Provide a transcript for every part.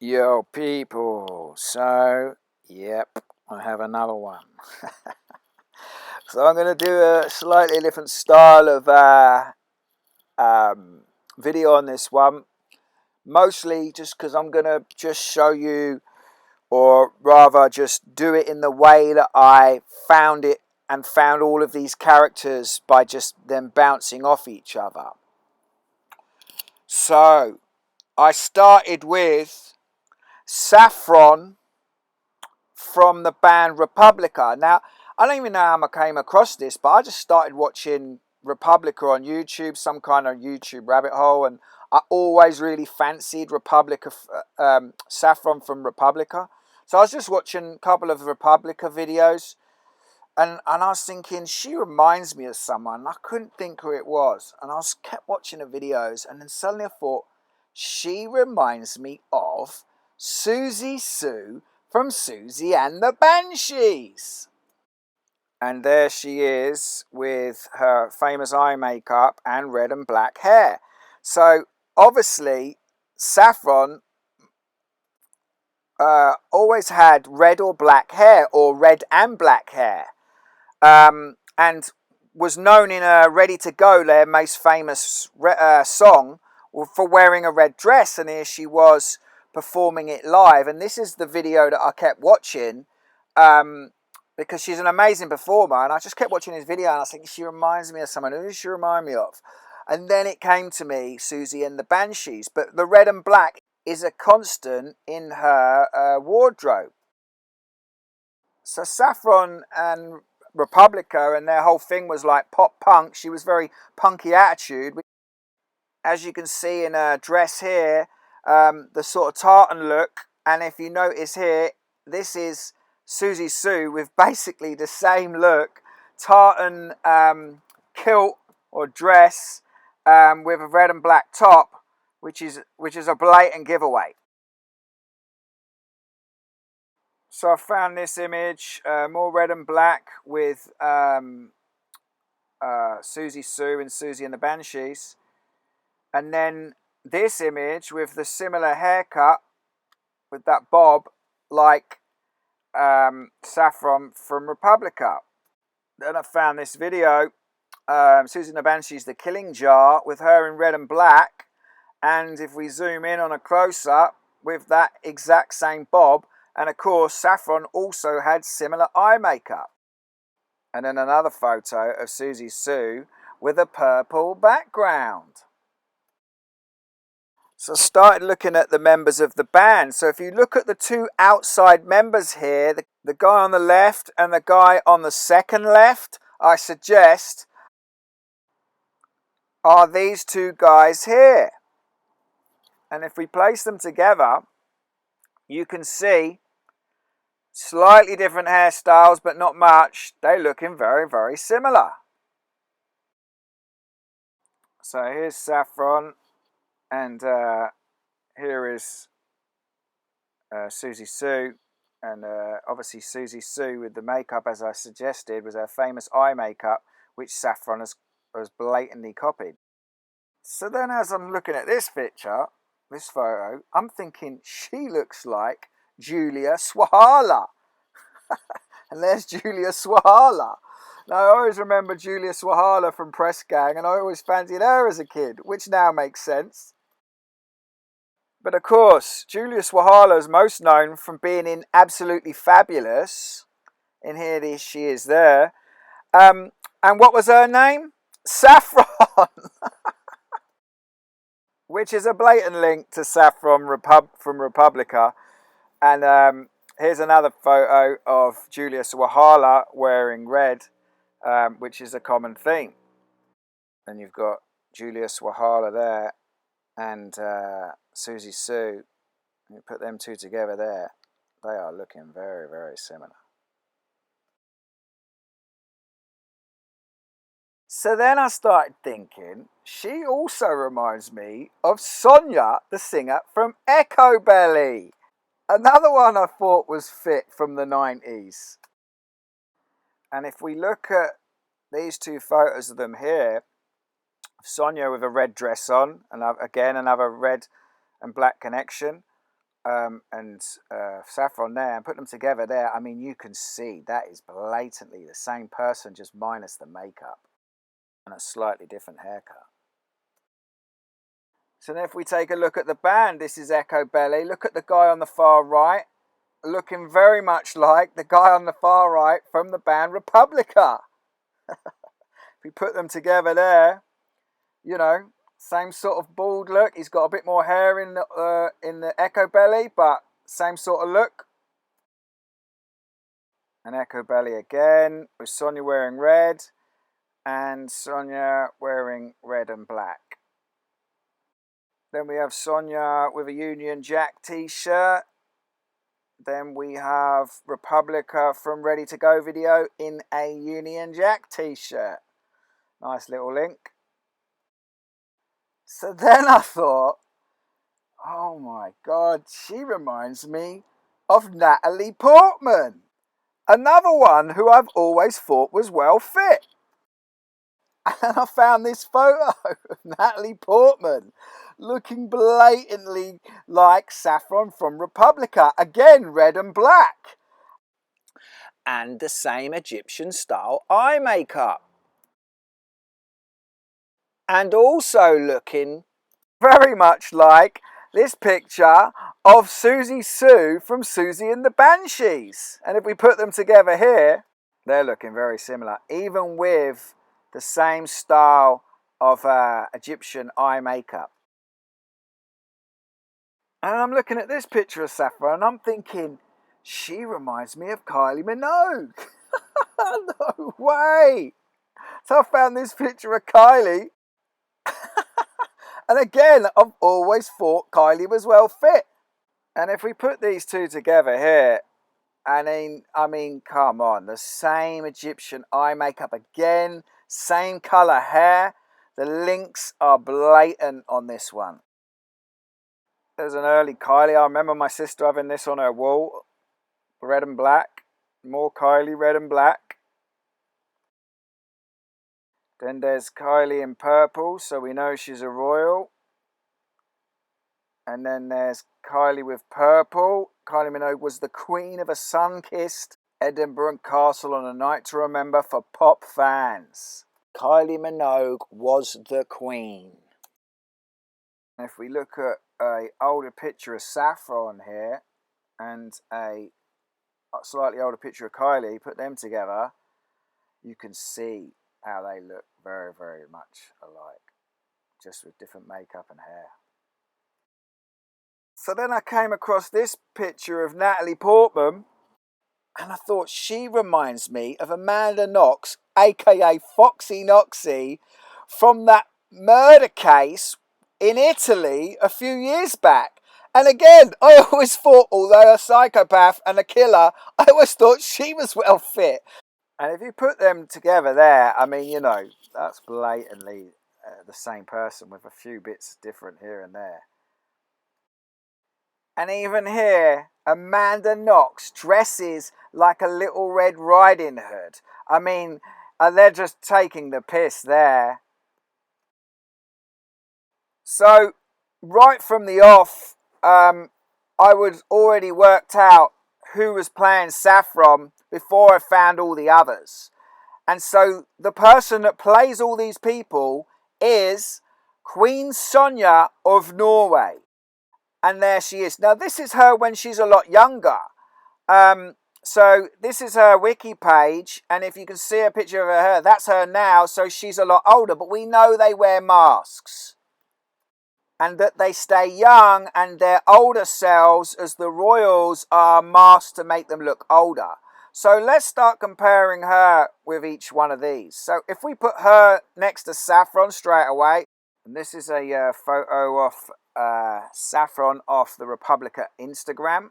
Yo people, so yep, I have another one. So I'm going to do a slightly different style of video on this one, mostly just because I'm going to just show you, or rather just do it in the way that I found it and found all of these characters by just them bouncing off each other. So I started with Saffron from the band Republica. Now, I don't even know how I came across this, but I just started watching Republica on YouTube, some kind of YouTube rabbit hole, and I always really fancied Republica, Saffron from Republica. So I was just watching a couple of Republica videos, and I was thinking, she reminds me of someone. I couldn't think who it was, and kept watching the videos, and then suddenly I thought, she reminds me of Susie Sue from Susie and the Banshees. And there she is with her famous eye makeup and red and black hair. So obviously Saffron always had red or black hair, or red and black hair, and was known in Ready to Go, their most famous song, for wearing a red dress. And here she was performing it live, and this is the video that I kept watching, because she's an amazing performer, and I just kept watching this video and I was thinking, she reminds me of someone. Who does she remind me of? And then it came to me, Susie and the Banshees. But the red and black is a constant in her wardrobe. So Saffron and Republica, and their whole thing was like pop punk. She was very punky attitude, as you can see in her dress here, the sort of tartan look. And if you notice here, this is Susie Sue with basically the same look, tartan kilt or dress, with a red and black top, which is a blatant giveaway. So I found this image, more red and black, with Susie Sue and Susie and the Banshees. And then this image with the similar haircut, with that bob, like Saffron from Republica. Then I found this video, Susie and the Banshees, The Killing Jar, with her in red and black. And if we zoom in on a close-up, with that exact same bob. And of course, Saffron also had similar eye makeup. And then another photo of Susie Sue with a purple background. So I started looking at the members of the band. So if you look at the two outside members here, the guy on the left and the guy on the second left, I suggest are these two guys here. And if we place them together, you can see slightly different hairstyles, but not much. They're looking very, very similar. So here's Saffron, and here is Susie Sue. And obviously Susie Sue with the makeup, as I suggested, was her famous eye makeup, which Saffron has blatantly copied. So then as I'm looking at this picture, this photo, I'm thinking she looks like Julia Swahala. And there's Julia Swahala. Now, I always remember Julia Swahala from Press Gang, and I always fancied her as a kid, which now makes sense. But of course, Julia Swahala is most known from being in Absolutely Fabulous. And here she is there. And what was her name? Saffron! Which is a blatant link to Saffron from Republica. And here's another photo of Julia Swahala wearing red, which is a common theme. And you've got Julia Swahala there and Susie Sue. You put them two together there, they are looking very, very similar. So then I started thinking, she also reminds me of Sonia, the singer from Echo Belly. Another one I thought was fit from the 90s. And if we look at these two photos of them here, Sonia with a red dress on, and again another red and black connection, and Saffron there, and put them together there, I mean, you can see that is blatantly the same person, just minus the makeup and a slightly different haircut. So then if we take a look at the band, this is Echo Belly. Look at the guy on the far right, looking very much like the guy on the far right from the band Republica. If we put them together there, you know, same sort of bald look. He's got a bit more hair in the Echo Belly, but same sort of look. And Echo Belly again, with Sonia wearing red, and Sonia wearing red and black. Then we have Sonia with a Union Jack t-shirt. Then we have Republica from Ready to Go video in a Union Jack t-shirt. Nice little link. So then I thought, oh my God, she reminds me of Natalie Portman. Another one who I've always thought was well fit. And I found this photo of Natalie Portman looking blatantly like Saffron from Republica. Again, red and black. And the same Egyptian style eye makeup. And also looking very much like this picture of Susie Sue from Susie and the Banshees. And if we put them together here, they're looking very similar, even with the same style of Egyptian eye makeup. And I'm looking at this picture of Saffron and I'm thinking, she reminds me of Kylie Minogue. No way. So I found this picture of Kylie. And again, I've always thought Kylie was well fit. And if we put these two together here, I mean, come on, the same Egyptian eye makeup again, same colour hair. The links are blatant on this one. There's an early Kylie. I remember my sister having this on her wall, red and black. More Kylie, red and black. Then there's Kylie in purple, so we know she's a royal. And then there's Kylie with purple. Kylie Minogue was the queen of a sun-kissed Edinburgh castle on a night to remember for pop fans. Kylie Minogue was the queen. If we look at an older picture of Saffron here and a slightly older picture of Kylie, put them together, you can see how they look very, very much alike, just with different makeup and hair. So then I came across this picture of Natalie Portman, and I thought she reminds me of Amanda Knox, aka Foxy Noxie, from that murder case in Italy a few years back. And again, I always thought, although a psychopath and a killer, I always thought she was well fit. And if you put them together there, I mean, you know, that's blatantly the same person with a few bits different here and there. And even here, Amanda Knox dresses like a Little Red Riding Hood. I mean, they're just taking the piss there. So, right from the off, I was already worked out who was playing Saffron before I found all the others. And so, the person that plays all these people is Queen Sonja of Norway. And there she is. Now, this is her when she's a lot younger. So this is her wiki page. And if you can see a picture of her, that's her now. So she's a lot older. But we know they wear masks. And that they stay young and their older selves as the royals are masked to make them look older. So let's start comparing her with each one of these. So if we put her next to Saffron straight away. And this is a photo of Saffron off the Republica Instagram,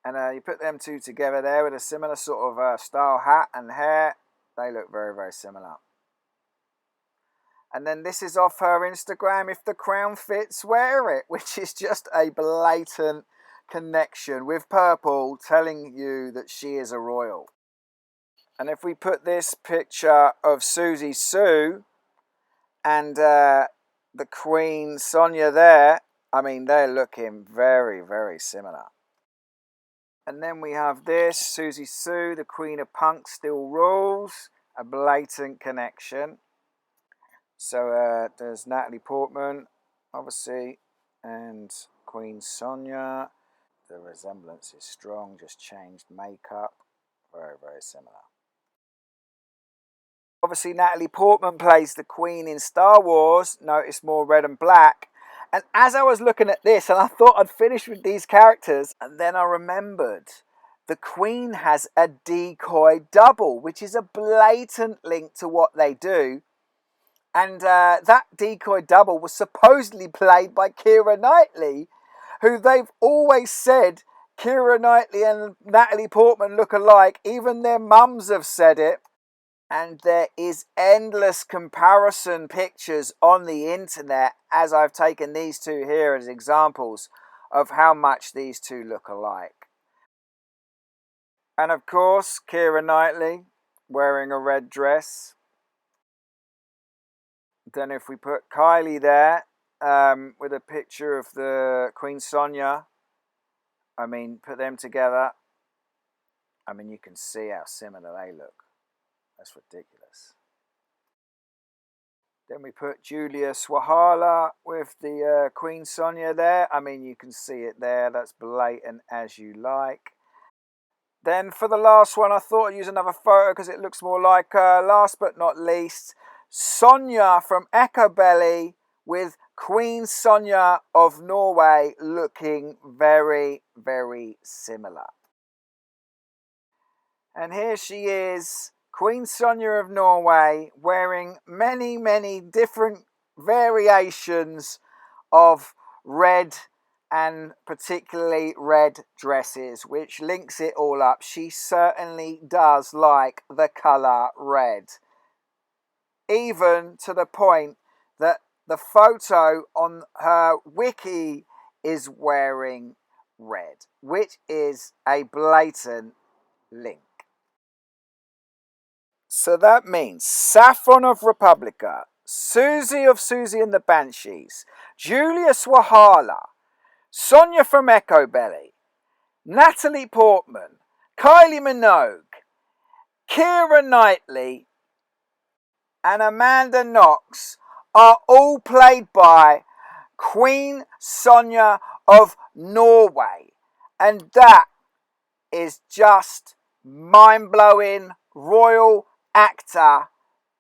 and you put them two together there with a similar sort of style hat and hair. They look very, very similar. And then this is off her Instagram. If the crown fits, wear it, which is just a blatant connection with purple telling you that she is a royal. And if we put this picture of Susie Sue and the Queen Sonia there, I mean, they're looking very, very similar. And then we have this, Susie Sue, the Queen of Punk Still Rules, a blatant connection. So there's Natalie Portman, obviously, and Queen Sonia. The resemblance is strong, just changed makeup. Very, very similar. Obviously, Natalie Portman plays the Queen in Star Wars. Notice more red and black. And as I was looking at this, and I thought I'd finish with these characters, and then I remembered the Queen has a decoy double, which is a blatant link to what they do. And that decoy double was supposedly played by Keira Knightley, who they've always said Keira Knightley and Natalie Portman look alike. Even their mums have said it. And there is endless comparison pictures on the internet, as I've taken these two here as examples of how much these two look alike. And of course, Keira Knightley wearing a red dress. Then if we put Kylie there with a picture of the Queen Sonia, I mean, put them together, I mean, you can see how similar they look. That's ridiculous. Then we put Julia Swahala with the Queen Sonia there. I mean, you can see it there. That's blatant as you like. Then for the last one, I thought I'd use another photo because it looks more like her. Last but not least, Sonia from Echobelly with Queen Sonia of Norway looking very, very similar. And here she is, Queen Sonia of Norway, wearing many, many different variations of red and particularly red dresses, which links it all up. She certainly does like the colour red. Even to the point that the photo on her wiki is wearing red, which is a blatant link. So that means Saffron of Republica, Susie of Susie and the Banshees, Julia Swahala, Sonia from Echobelly, Natalie Portman, Kylie Minogue, Keira Knightley, and Amanda Knox are all played by Queen Sonia of Norway. And that is just mind-blowing royal actor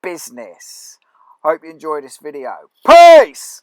business. Hope you enjoyed this video. Peace!